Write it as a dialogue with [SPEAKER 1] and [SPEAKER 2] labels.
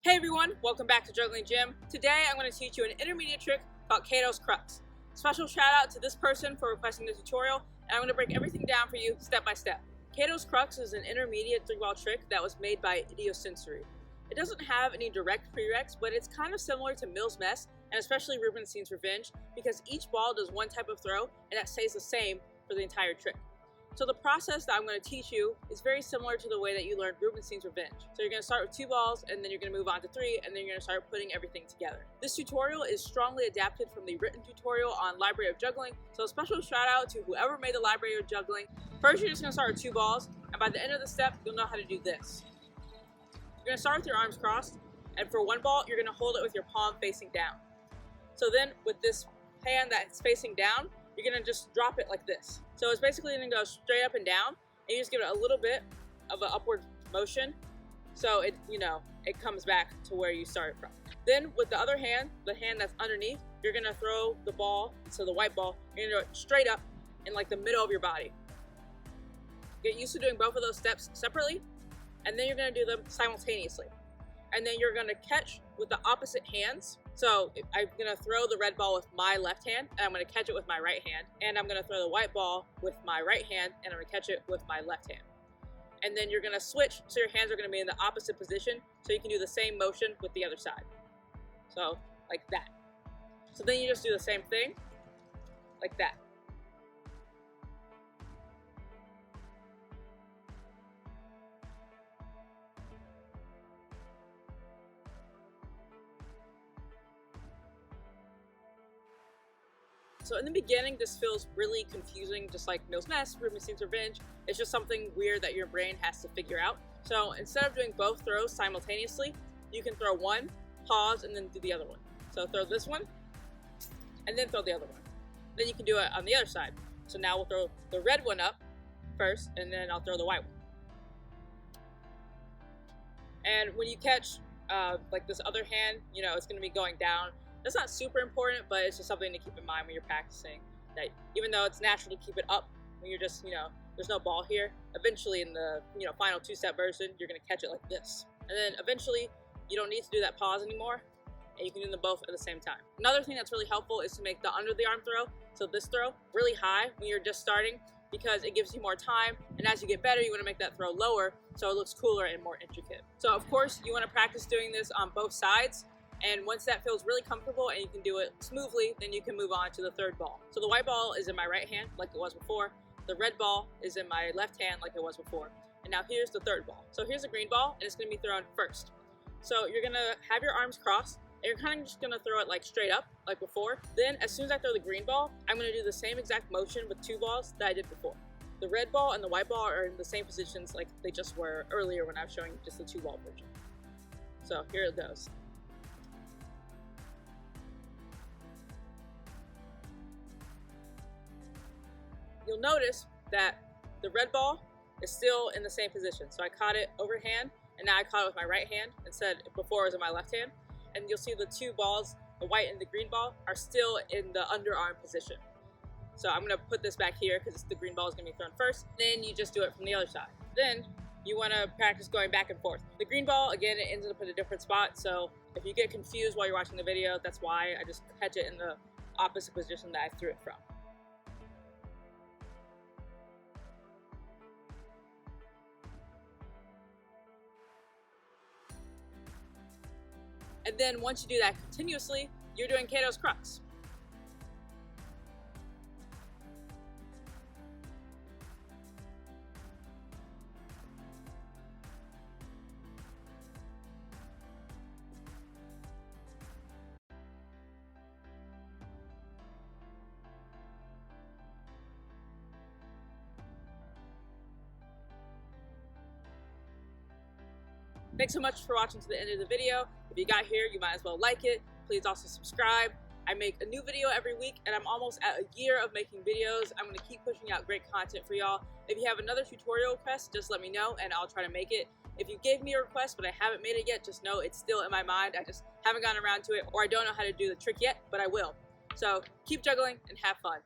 [SPEAKER 1] Hey everyone, welcome back to Juggling Gym. Today I'm going to teach you an intermediate trick called Kato's Crux. Special shout out to this person for requesting the tutorial, and I'm going to break everything down for you step by step. Kato's Crux is an intermediate 3-ball trick that was made by Idiosensory. It doesn't have any direct prereqs, but it's kind of similar to Mills Mess, and especially Rubenstein's Revenge, because each ball does one type of throw, and that stays the same for the entire trick. So the process that I'm going to teach you is very similar to the way that you learned Rubenstein's Revenge. So you're going to start with 2 balls, and then you're going to move on to 3, and then you're going to start putting everything together. This tutorial is strongly adapted from the written tutorial on Library of Juggling, so a special shout out to whoever made the Library of Juggling. First, you're just going to start with 2 balls, and by the end of the step, you'll know how to do this. You're going to start with your arms crossed, and for 1 ball, you're going to hold it with your palm facing down. So then, with this hand that's facing down, you're going to just drop it like this. So it's basically going to go straight up and down, and you just give it a little bit of an upward motion so it comes back to where you started from. Then with the other hand, the hand that's underneath, you're going to throw the ball, so the white ball, you're going to do it straight up in like the middle of your body. Get used to doing both of those steps separately, and then you're going to do them simultaneously. And then you're going to catch with the opposite hands. So I'm going to throw the red ball with my left hand, and I'm going to catch it with my right hand. And I'm going to throw the white ball with my right hand, and I'm going to catch it with my left hand. And then you're going to switch, so your hands are going to be in the opposite position, so you can do the same motion with the other side. So, like that. So then you just do the same thing, like that. So in the beginning, this feels really confusing, just like Mills Mess, Rubenstein's Revenge. It's just something weird that your brain has to figure out. So instead of doing both throws simultaneously, you can throw one, pause, and then do the other one. So throw this one, and then throw the other one. Then you can do it on the other side. So now we'll throw the red one up first, and then I'll throw the white one. And when you catch like this other hand, it's going to be going down. That's not super important, but it's just something to keep in mind when you're practicing. That even though it's natural to keep it up when you're just, there's no ball here, eventually in the, final 2-step version, you're going to catch it like this. And then eventually, you don't need to do that pause anymore, and you can do them both at the same time. Another thing that's really helpful is to make the under the arm throw, so this throw, really high when you're just starting, because it gives you more time, and as you get better, you want to make that throw lower so it looks cooler and more intricate. So of course, you want to practice doing this on both sides. And once that feels really comfortable and you can do it smoothly, then you can move on to the 3rd ball. So the white ball is in my right hand, like it was before. The red ball is in my left hand, like it was before. And now here's the 3rd ball. So here's the green ball, and it's going to be thrown first. So you're going to have your arms crossed, and you're kind of just going to throw it like straight up, like before. Then as soon as I throw the green ball, I'm going to do the same exact motion with 2 balls that I did before. The red ball and the white ball are in the same positions like they just were earlier when I was showing just the 2-ball version. So here it goes. You'll notice that the red ball is still in the same position. So I caught it overhand, and now I caught it with my right hand instead. Before it was in my left hand. And you'll see the 2 balls, the white and the green ball, are still in the underarm position. So I'm going to put this back here because the green ball is going to be thrown first. Then you just do it from the other side. Then you want to practice going back and forth. The green ball, again, it ends up in a different spot. So if you get confused while you're watching the video, that's why I just catch it in the opposite position that I threw it from. And then once you do that continuously, you're doing Kato's Crux. Thanks so much for watching to the end of the video. If you got here, you might as well like it. Please also subscribe. I make a new video every week, and I'm almost at a year of making videos. I'm going to keep pushing out great content for y'all. If you have another tutorial request, just let me know, and I'll try to make it. If you gave me a request, but I haven't made it yet, just know it's still in my mind. I just haven't gotten around to it, or I don't know how to do the trick yet, but I will. So keep juggling and have fun.